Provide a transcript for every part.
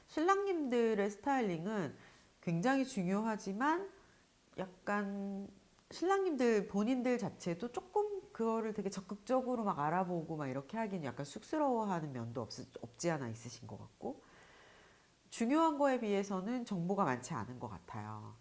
신랑님들의 스타일링은 굉장히 중요하지만 약간 신랑님들 본인들 자체도 조금 그거를 되게 적극적으로 막 알아보고 막 이렇게 하기는 약간 쑥스러워하는 면도 없지 않아 있으신 것 같고, 중요한 거에 비해서는 정보가 많지 않은 것 같아요.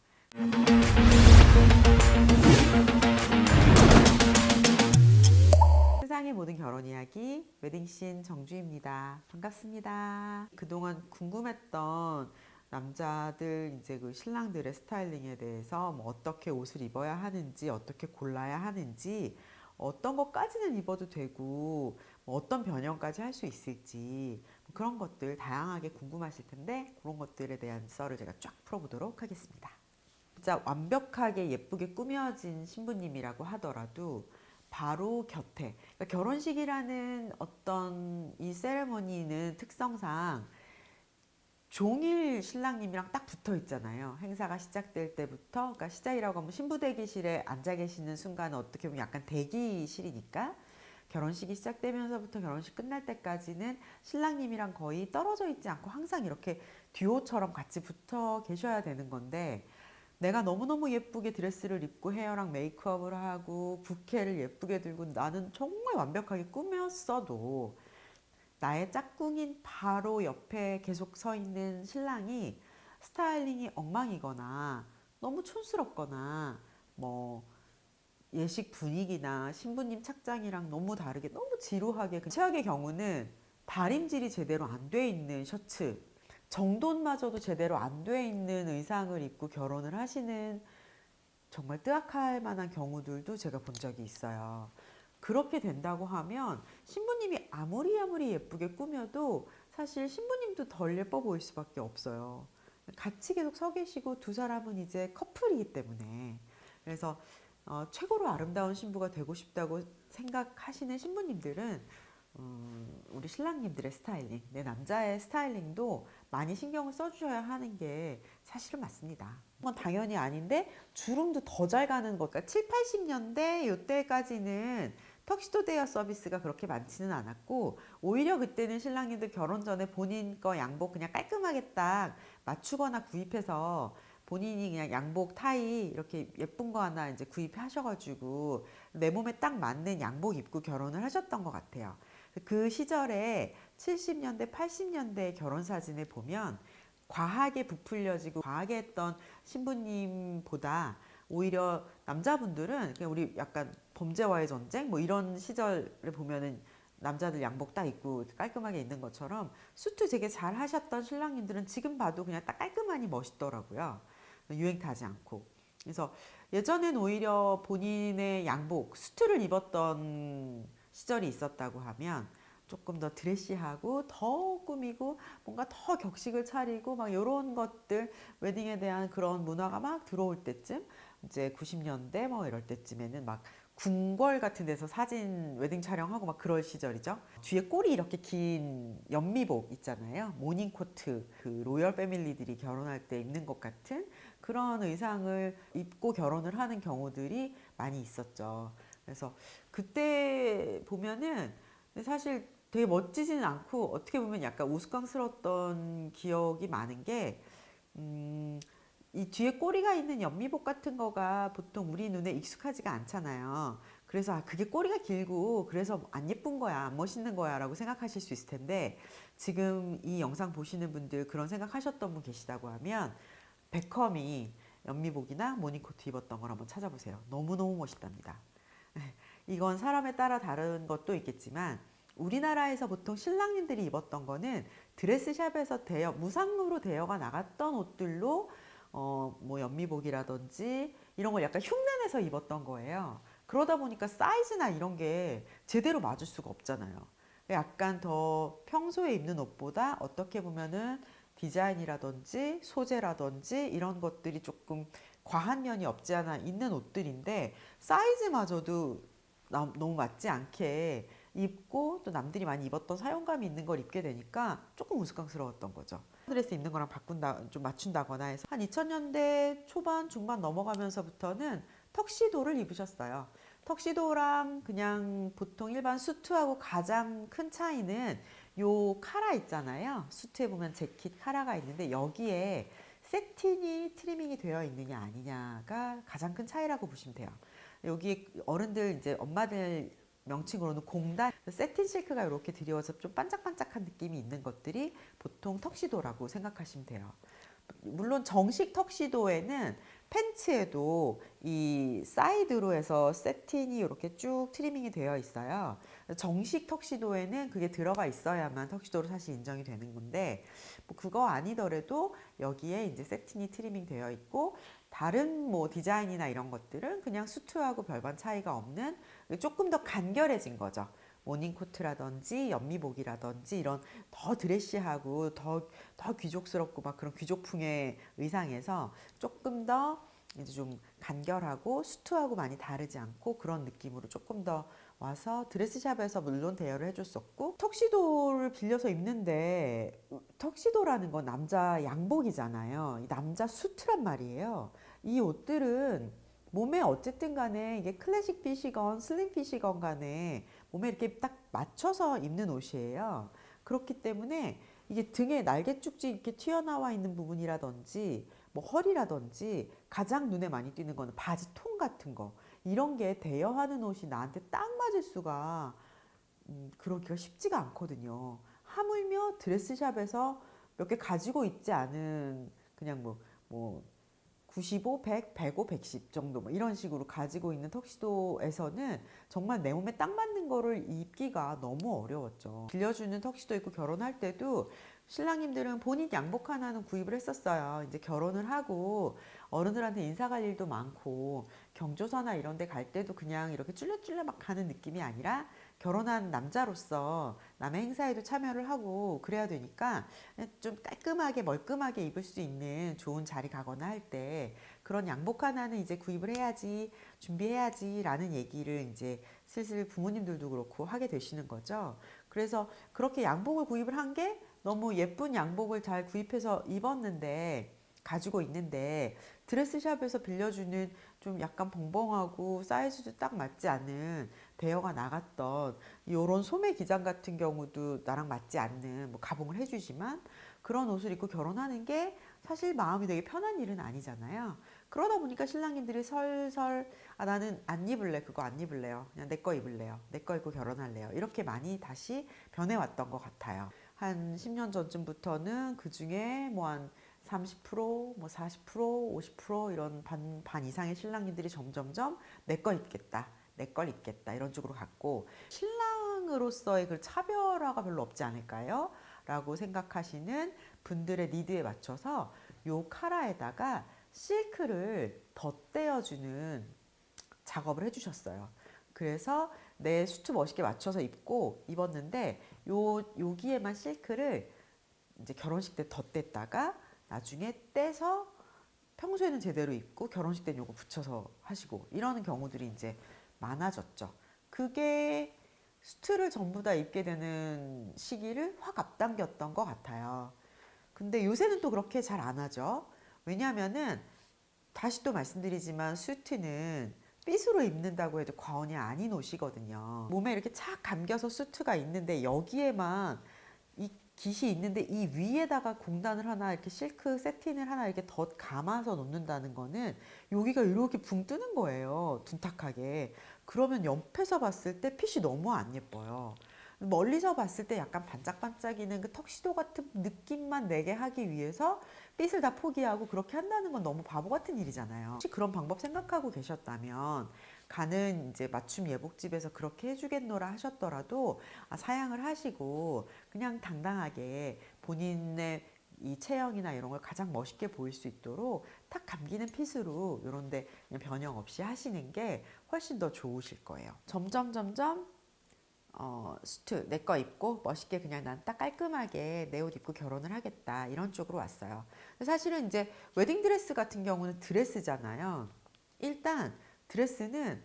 세상의 모든 결혼 이야기 웨딩씬 정주입니다. 반갑습니다. 그동안 궁금했던 남자들 이제 그 신랑들의 스타일링에 대해서 뭐 어떻게 옷을 입어야 하는지, 어떻게 골라야 하는지, 어떤 것까지는 입어도 되고 뭐 어떤 변형까지 할 수 있을지, 뭐 그런 것들 다양하게 궁금하실 텐데, 그런 것들에 대한 썰을 제가 쫙 풀어보도록 하겠습니다. 진짜 완벽하게 예쁘게 꾸며진 신부님이라고 하더라도 바로 곁에, 그러니까 결혼식이라는 어떤 이 세레머니는 특성상 종일 신랑님이랑 딱 붙어 있잖아요. 행사가 시작될 때부터, 그러니까 시작이라고 하면 신부 대기실에 앉아 계시는 순간은 어떻게 보면 약간 대기실이니까, 결혼식이 시작되면서부터 결혼식 끝날 때까지는 신랑님이랑 거의 떨어져 있지 않고 항상 이렇게 듀오처럼 같이 붙어 계셔야 되는 건데, 내가 너무너무 예쁘게 드레스를 입고 헤어랑 메이크업을 하고 부케를 예쁘게 들고 나는 정말 완벽하게 꾸몄어도 나의 짝꿍인 바로 옆에 계속 서 있는 신랑이 스타일링이 엉망이거나 너무 촌스럽거나 뭐 예식 분위기나 신부님 착장이랑 너무 다르게 너무 지루하게, 최악의 경우는 다림질이 제대로 안 돼 있는 셔츠, 정돈마저도 제대로 안 돼 있는 의상을 입고 결혼을 하시는 정말 뜨악할 만한 경우들도 제가 본 적이 있어요. 그렇게 된다고 하면 신부님이 아무리 예쁘게 꾸며도 사실 신부님도 덜 예뻐 보일 수밖에 없어요. 같이 계속 서 계시고 두 사람은 이제 커플이기 때문에. 그래서 최고로 아름다운 신부가 되고 싶다고 생각하시는 신부님들은 우리 신랑님들의 스타일링, 내 남자의 스타일링도 많이 신경을 써주셔야 하는 게 사실은 맞습니다. 그건 당연히 아닌데 주름도 더 잘 가는 것, 그러니까 7, 80년대 이때까지는 턱시도 대여 서비스가 그렇게 많지는 않았고, 오히려 그때는 신랑님들 결혼 전에 본인 거 양복 그냥 깔끔하게 딱 맞추거나 구입해서 본인이 그냥 양복 타이 이렇게 예쁜 거 하나 이제 구입하셔가지고 내 몸에 딱 맞는 양복 입고 결혼을 하셨던 것 같아요. 그 시절에 70년대, 80년대 결혼 사진을 보면 과하게 부풀려지고 과하게 했던 신부님보다 오히려 남자분들은 그냥 우리 약간 범죄와의 전쟁 뭐 이런 시절에 보면은 남자들 양복 딱 입고 깔끔하게 있는 것처럼 수트 되게 잘 하셨던 신랑님들은 지금 봐도 그냥 딱 깔끔하니 멋있더라고요. 유행 타지 않고. 그래서 예전엔 오히려 본인의 양복, 수트를 입었던 시절이 있었다고 하면 조금 더 드레시하고 더 꾸미고 뭔가 더 격식을 차리고 막 이런 것들, 웨딩에 대한 그런 문화가 막 들어올 때쯤, 이제 90년대 뭐 이럴 때쯤에는 막 궁궐 같은 데서 사진 웨딩 촬영하고 막 그럴 시절이죠. 뒤에 꼬리 이렇게 긴 연미복 있잖아요. 모닝 코트, 그 로열 패밀리들이 결혼할 때 입는 것 같은 그런 의상을 입고 결혼을 하는 경우들이 많이 있었죠. 그래서 그때 보면은 사실 되게 멋지지는 않고 어떻게 보면 약간 우스꽝스러웠던 기억이 많은 게, 이 뒤에 꼬리가 있는 연미복 같은 거가 보통 우리 눈에 익숙하지가 않잖아요. 그래서 그게 꼬리가 길고 그래서 안 예쁜 거야, 안 멋있는 거야 라고 생각하실 수 있을 텐데, 지금 이 영상 보시는 분들 그런 생각하셨던 분 계시다고 하면 베컴이 연미복이나 모닝코트 입었던 걸 한번 찾아보세요. 너무너무 멋있답니다. 이건 사람에 따라 다른 것도 있겠지만 우리나라에서 보통 신랑님들이 입었던 거는 드레스샵에서 무상으로 대여가 나갔던 옷들로 뭐 연미복이라든지 이런 걸 약간 흉내내서 입었던 거예요. 그러다 보니까 사이즈나 이런 게 제대로 맞을 수가 없잖아요. 약간 더 평소에 입는 옷보다 어떻게 보면은 디자인이라든지 소재라든지 이런 것들이 조금 과한 면이 없지 않아 있는 옷들인데, 사이즈마저도 너무 맞지 않게 입고 또 남들이 많이 입었던 사용감이 있는 걸 입게 되니까 조금 우스꽝스러웠던 거죠. 드레스 입는 거랑 좀 맞춘다거나 해서 한 2000년대 초반 중반 넘어가면서부터는 턱시도를 입으셨어요. 턱시도랑 그냥 보통 일반 수트하고 가장 큰 차이는 요 카라 있잖아요. 수트에 보면 재킷 카라가 있는데 여기에 세틴이 트리밍이 되어 있느냐 아니냐가 가장 큰 차이라고 보시면 돼요. 여기 어른들 이제 엄마들 명칭으로는 공단 세틴 실크가 이렇게 드리워서 좀 반짝반짝한 느낌이 있는 것들이 보통 턱시도라고 생각하시면 돼요. 물론 정식 턱시도에는 팬츠에도 이 사이드로 해서 세틴이 이렇게 쭉 트리밍이 되어 있어요. 정식 턱시도에는 그게 들어가 있어야만 턱시도로 사실 인정이 되는 건데 뭐 그거 아니더라도 여기에 이제 세틴이 트리밍 되어 있고 다른 뭐 디자인이나 이런 것들은 그냥 수트하고 별반 차이가 없는 조금 더 간결해진 거죠. 모닝코트라든지 연미복이라든지 이런 더 드레시하고 더 귀족스럽고 막 그런 귀족풍의 의상에서 조금 더 이제 좀 간결하고 수트하고 많이 다르지 않고 그런 느낌으로 조금 더 와서 드레스샵에서 물론 대여를 해줬었고 턱시도를 빌려서 입는데 턱시도라는 건 남자 양복이잖아요. 이 남자 수트란 말이에요. 이 옷들은 몸에 어쨌든 간에 이게 클래식 핏이건 슬림 핏이건 간에 몸에 이렇게 딱 맞춰서 입는 옷이에요. 그렇기 때문에 이게 등에 날개 쭉지 이렇게 튀어나와 있는 부분이라든지 뭐 허리라든지 가장 눈에 많이 띄는 거는 바지 통 같은 거 이런 게 대여하는 옷이 나한테 딱 맞을 수가 그러기가 쉽지가 않거든요. 하물며 드레스샵에서 몇 개 가지고 있지 않은 그냥 뭐 95, 100, 105, 110 정도 뭐 이런 식으로 가지고 있는 턱시도에서는 정말 내 몸에 딱 맞는 거를 입기가 너무 어려웠죠. 빌려주는 턱시도 입고 결혼할 때도 신랑님들은 본인 양복 하나는 구입을 했었어요. 이제 결혼을 하고 어른들한테 인사 갈 일도 많고 경조사나 이런 데 갈 때도 그냥 이렇게 쫄래쫄래 막 가는 느낌이 아니라 결혼한 남자로서 남의 행사에도 참여를 하고 그래야 되니까 좀 깔끔하게 멀끔하게 입을 수 있는 좋은 자리 가거나 할 때 그런 양복 하나는 이제 구입을 해야지 준비해야지 라는 얘기를 이제 슬슬 부모님들도 그렇고 하게 되시는 거죠. 그래서 그렇게 양복을 구입을 한 게 너무 예쁜 양복을 잘 구입해서 입었는데 가지고 있는데 드레스샵에서 빌려주는 좀 약간 벙벙하고 사이즈도 딱 맞지 않는 대여가 나갔던 이런 소매 기장 같은 경우도 나랑 맞지 않는 뭐 가봉을 해주지만 그런 옷을 입고 결혼하는 게 사실 마음이 되게 편한 일은 아니잖아요. 그러다 보니까 신랑님들이 설설 나는 안 입을래 그거 안 입을래요. 그냥 내 거 입을래요. 내 거 입고 결혼할래요. 이렇게 많이 다시 변해왔던 것 같아요. 한 10년 전쯤부터는 그 중에 뭐 한 30%, 뭐 40%, 50% 이런 반 이상의 신랑님들이 점점점 내 걸 입겠다. 내 걸 입겠다. 이런 쪽으로 갔고 신랑으로서의 그 차별화가 별로 없지 않을까요? 라고 생각하시는 분들의 니드에 맞춰서 요 카라에다가 실크를 덧대어주는 작업을 해주셨어요. 그래서 내 수트 멋있게 맞춰서 입고 입었는데 여기에만 실크를 이제 결혼식 때 덧댔다가 나중에 떼서 평소에는 제대로 입고 결혼식 때는 요거 붙여서 하시고 이러는 경우들이 이제 많아졌죠. 그게 수트를 전부 다 입게 되는 시기를 확 앞당겼던 것 같아요. 근데 요새는 또 그렇게 잘 안 하죠. 왜냐하면은 다시 또 말씀드리지만 수트는 핏으로 입는다고 해도 과언이 아닌 옷이거든요. 몸에 이렇게 착 감겨서 수트가 있는데 여기에만 이 깃이 있는데 이 위에다가 공단을 하나 이렇게 실크 세틴을 하나 이렇게 덧 감아서 놓는다는 거는 여기가 이렇게 붕 뜨는 거예요. 둔탁하게. 그러면 옆에서 봤을 때 핏이 너무 안 예뻐요. 멀리서 봤을 때 약간 반짝반짝이는 그 턱시도 같은 느낌만 내게 하기 위해서 핏을 다 포기하고 그렇게 한다는 건 너무 바보 같은 일이잖아요. 혹시 그런 방법 생각하고 계셨다면 가는 이제 맞춤 예복집에서 그렇게 해주겠노라 하셨더라도 사양을 하시고 그냥 당당하게 본인의 이 체형이나 이런 걸 가장 멋있게 보일 수 있도록 탁 감기는 핏으로 이런데 그냥 변형 없이 하시는 게 훨씬 더 좋으실 거예요. 점점 수트 내 거 입고 멋있게 그냥 난 딱 깔끔하게 내 옷 입고 결혼을 하겠다 이런 쪽으로 왔어요. 사실은 이제 웨딩드레스 같은 경우는 드레스잖아요. 일단 드레스는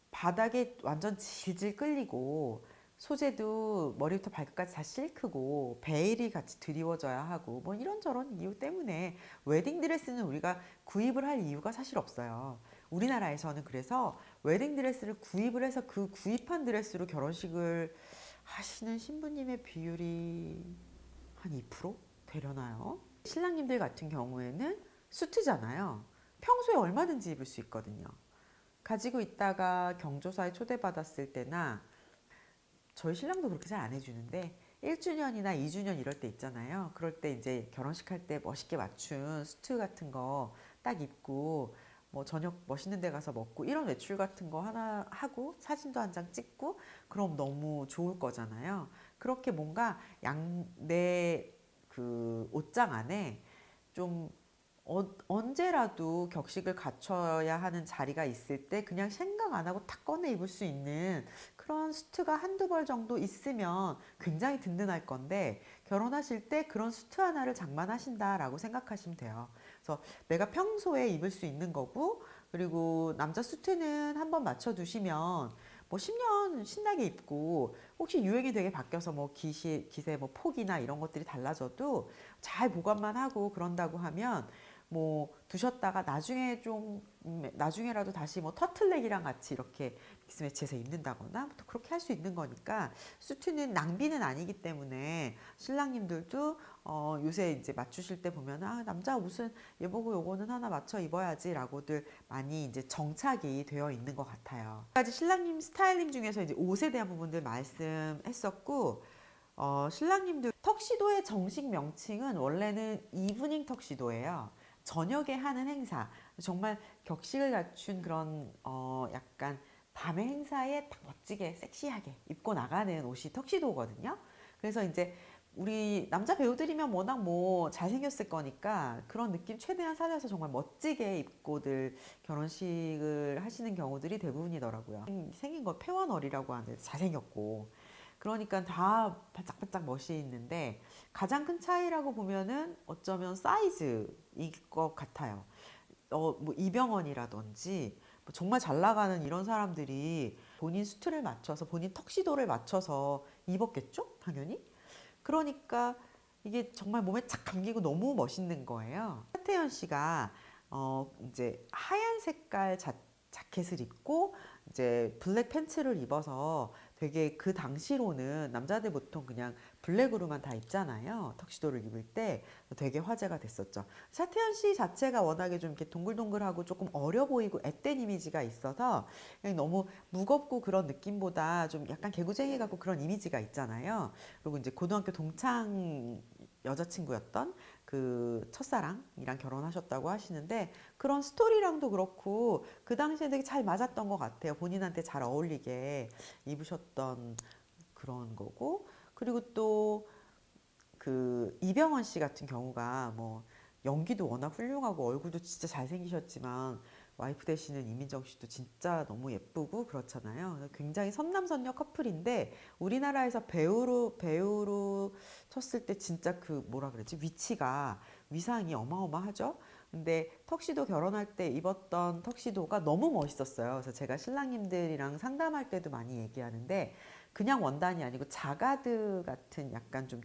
바닥에 완전 질질 끌리고 소재도 머리부터 발끝까지 다 실크고 베일이 같이 드리워져야 하고 뭐 이런저런 이유 때문에 웨딩드레스는 우리가 구입을 할 이유가 사실 없어요. 우리나라에서는 그래서 웨딩드레스를 구입을 해서 그 구입한 드레스로 결혼식을 하시는 신부님의 비율이 한 2% 되려나요? 신랑님들 같은 경우에는 수트잖아요. 평소에 얼마든지 입을 수 있거든요. 가지고 있다가 경조사에 초대받았을 때나 저희 신랑도 그렇게 잘 안 해주는데 1주년이나 2주년 이럴 때 있잖아요. 그럴 때 이제 결혼식 할 때 멋있게 맞춘 수트 같은 거 딱 입고 뭐 저녁 멋있는 데 가서 먹고 이런 외출 같은 거 하나 하고 사진도 한 장 찍고 그럼 너무 좋을 거잖아요. 그렇게 뭔가 내 그 옷장 안에 좀 언제라도 격식을 갖춰야 하는 자리가 있을 때 그냥 생각 안 하고 탁 꺼내 입을 수 있는 그런 수트가 한두 벌 정도 있으면 굉장히 든든할 건데 결혼하실 때 그런 수트 하나를 장만하신다라고 생각하시면 돼요. 그래서 내가 평소에 입을 수 있는 거고 그리고 남자 수트는 한번 맞춰 두시면 뭐 10년 신나게 입고 혹시 유행이 되게 바뀌어서 뭐 기세 뭐 폭이나 이런 것들이 달라져도 잘 보관만 하고 그런다고 하면 뭐 두셨다가 나중에 좀 나중에라도 다시 뭐 터틀넥이랑 같이 이렇게 믹스매치해서 입는다거나 또 그렇게 할 수 있는 거니까 수트는 낭비는 아니기 때문에 신랑님들도 요새 이제 맞추실 때 보면 아 남자 옷은 얘보고 요거는 하나 맞춰 입어야지라고들 많이 이제 정착이 되어 있는 것 같아요. 까지 신랑님 스타일링 중에서 이제 옷에 대한 부분들 말씀했었고 신랑님들 턱시도의 정식 명칭은 원래는 이브닝 턱시도예요. 저녁에 하는 행사, 정말 격식을 갖춘 그런 약간 밤의 행사에 딱 멋지게 섹시하게 입고 나가는 옷이 턱시도거든요. 그래서 이제 우리 남자 배우들이면 워낙 뭐 잘생겼을 거니까 그런 느낌 최대한 살려서 정말 멋지게 입고들 결혼식을 하시는 경우들이 대부분이더라고요. 생긴 거 패원얼이라고 하는데 잘생겼고 그러니까 다 바짝바짝 멋이 있는데 가장 큰 차이라고 보면은 어쩌면 사이즈일 것 같아요. 뭐 이병헌이라든지 뭐 정말 잘 나가는 이런 사람들이 본인 수트를 맞춰서 본인 턱시도를 맞춰서 입었겠죠? 당연히. 그러니까 이게 정말 몸에 착 감기고 너무 멋있는 거예요. 차태현 씨가 이제 하얀 색깔 자켓을 입고 이제 블랙 팬츠를 입어서 되게 그 당시로는 남자들 보통 그냥 블랙으로만 다 입잖아요. 턱시도를 입을 때 되게 화제가 됐었죠. 차태현 씨 자체가 워낙에 좀 이렇게 동글동글하고 조금 어려 보이고 앳된 이미지가 있어서 그냥 너무 무겁고 그런 느낌보다 좀 약간 개구쟁이 같고 그런 이미지가 있잖아요. 그리고 이제 고등학교 동창 여자친구였던 그 첫사랑이랑 결혼하셨다고 하시는데 그런 스토리랑도 그렇고 그 당시에 되게 잘 맞았던 것 같아요. 본인한테 잘 어울리게 입으셨던 그런 거고 그리고 또 그 이병헌 씨 같은 경우가 뭐 연기도 워낙 훌륭하고 얼굴도 진짜 잘생기셨지만 와이프 되시는 이민정 씨도 진짜 너무 예쁘고 그렇잖아요. 굉장히 선남선녀 커플인데 우리나라에서 배우로 쳤을 때 진짜 그 뭐라 그랬지 위치가 위상이 어마어마하죠. 근데 턱시도 결혼할 때 입었던 턱시도가 너무 멋있었어요. 그래서 제가 신랑님들이랑 상담할 때도 많이 얘기하는데 그냥 원단이 아니고 자가드 같은 약간 좀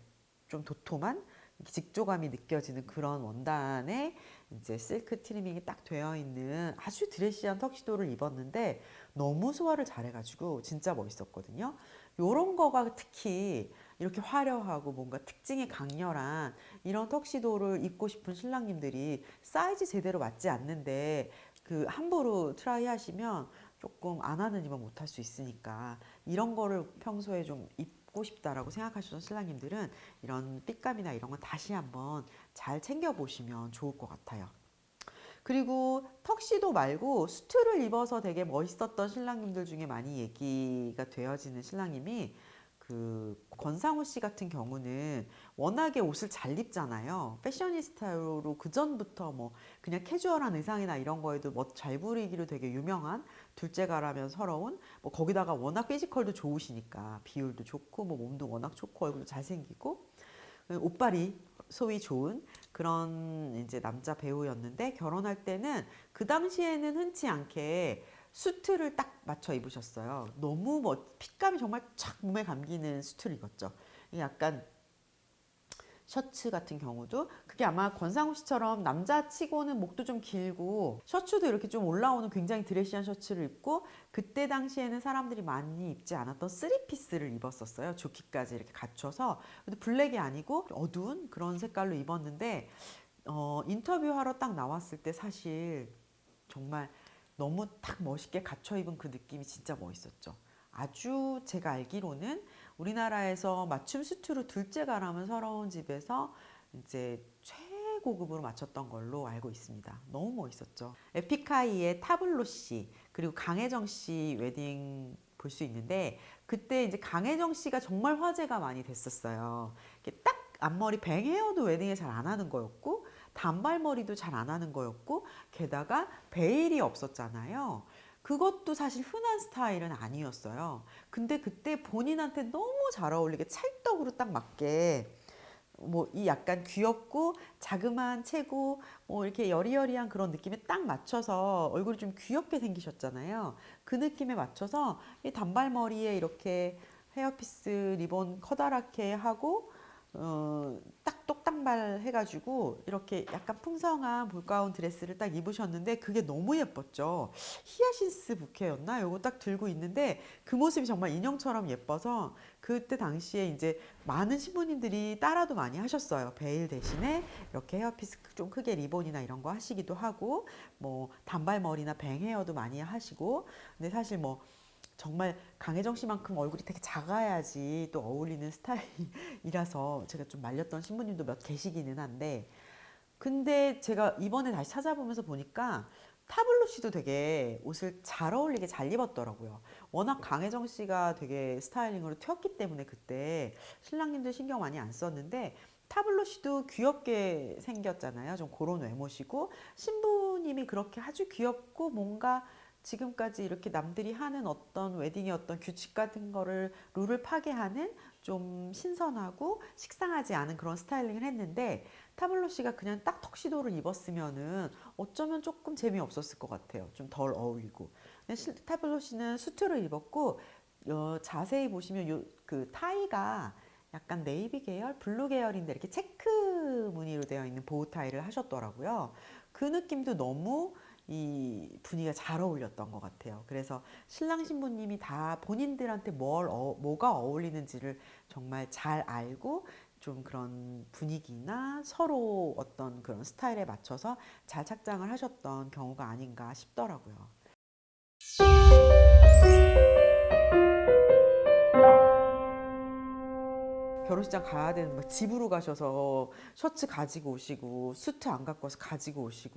도톰한 직조감이 느껴지는 그런 원단에 이제 실크 트리밍이 딱 되어 있는 아주 드레시한 턱시도를 입었는데 너무 소화를 잘해가지고 진짜 멋있었거든요. 요런 거가 특히 이렇게 화려하고 뭔가 특징이 강렬한 이런 턱시도를 입고 싶은 신랑님들이 사이즈 제대로 맞지 않는데 그 함부로 트라이 하시면 조금 안 하는 이만 못 할 수 있으니까 이런 거를 평소에 좀 입고 싶다라고 생각하시던 신랑님들은 이런 핏감이나 이런 건 다시 한번 잘 챙겨보시면 좋을 것 같아요. 그리고 턱시도 말고 수트를 입어서 되게 멋있었던 신랑님들 중에 많이 얘기가 되어지는 신랑님이 그 권상우 씨 같은 경우는 워낙에 옷을 잘 입잖아요. 패셔니스타로 그 전부터 뭐 그냥 캐주얼한 의상이나 이런 거에도 멋 잘 부리기로 되게 유명한 둘째가라면 서러운 뭐 거기다가 워낙 피지컬도 좋으시니까 비율도 좋고 뭐 몸도 워낙 좋고 얼굴도 잘생기고 옷발이 소위 좋은 그런 이제 남자 배우였는데 결혼할 때는 그 당시에는 흔치 않게 수트를 딱 맞춰 입으셨어요. 너무 핏감이 정말 착 몸에 감기는 수트를 입었죠. 약간 셔츠 같은 경우도 그게 아마 권상우 씨처럼 남자 치고는 목도 좀 길고 셔츠도 이렇게 좀 올라오는 굉장히 드레시한 셔츠를 입고 그때 당시에는 사람들이 많이 입지 않았던 쓰리피스를 입었었어요. 조끼까지 이렇게 갖춰서. 근데 블랙이 아니고 어두운 그런 색깔로 입었는데 인터뷰하러 딱 나왔을 때 사실 정말 너무 딱 멋있게 갖춰 입은 그 느낌이 진짜 멋있었죠. 아주 제가 알기로는 우리나라에서 맞춤 수트로 둘째 가라면 서러운 집에서 이제 최고급으로 맞췄던 걸로 알고 있습니다. 너무 멋있었죠. 에픽하이의 타블로 씨 그리고 강혜정 씨 웨딩 볼 수 있는데 그때 이제 강혜정 씨가 정말 화제가 많이 됐었어요. 이렇게 딱 앞머리 뱅 헤어도 웨딩에 잘 안 하는 거였고 단발머리도 잘 안 하는 거였고 게다가 베일이 없었잖아요. 그것도 사실 흔한 스타일은 아니었어요. 근데 그때 본인한테 너무 잘 어울리게 찰떡으로 딱 맞게 뭐 이 약간 귀엽고 자그마한 체구 뭐 이렇게 여리여리한 그런 느낌에 딱 맞춰서 얼굴이 좀 귀엽게 생기셨잖아요. 그 느낌에 맞춰서 이 단발머리에 이렇게 헤어피스 리본 커다랗게 하고 딱 똑딱말 해가지고 이렇게 약간 풍성한 볼가운 드레스를 딱 입으셨는데 그게 너무 예뻤죠. 히아신스 부케였나? 요거 딱 들고 있는데 그 모습이 정말 인형처럼 예뻐서 그때 당시에 이제 많은 신부님들이 따라도 많이 하셨어요. 베일 대신에 이렇게 헤어피스 좀 크게 리본이나 이런 거 하시기도 하고 뭐 단발머리나 뱅 헤어도 많이 하시고 근데 사실 뭐 정말 강혜정 씨만큼 얼굴이 되게 작아야지 또 어울리는 스타일이라서 제가 좀 말렸던 신부님도 몇 계시기는 한데 근데 제가 이번에 다시 찾아보면서 보니까 타블로 씨도 되게 옷을 잘 어울리게 잘 입었더라고요. 워낙 강혜정 씨가 되게 스타일링으로 튀었기 때문에 그때 신랑님들 신경 많이 안 썼는데 타블로 씨도 귀엽게 생겼잖아요. 좀 그런 외모시고 신부님이 그렇게 아주 귀엽고 뭔가 지금까지 이렇게 남들이 하는 어떤 웨딩의 어떤 규칙 같은 거를 룰을 파괴하는 좀 신선하고 식상하지 않은 그런 스타일링을 했는데 타블로 씨가 그냥 딱 턱시도를 입었으면은 어쩌면 조금 재미없었을 것 같아요. 좀 덜 어울리고. 근데 타블로 씨는 수트를 입었고 자세히 보시면 그 타이가 약간 네이비 계열, 블루 계열인데 이렇게 체크 무늬로 되어 있는 보우 타이를 하셨더라고요. 그 느낌도 너무 이 분위기가 잘 어울렸던 것 같아요. 그래서 신랑 신부님이 다 본인들한테 뭐가 어울리는지를 정말 잘 알고 좀 그런 분위기나 서로 어떤 그런 스타일에 맞춰서 잘 착장을 하셨던 경우가 아닌가 싶더라고요. 결혼식장 가야 되는 막 집으로 가셔서 셔츠 가지고 오시고 수트 안 갖고 와서 가지고 오시고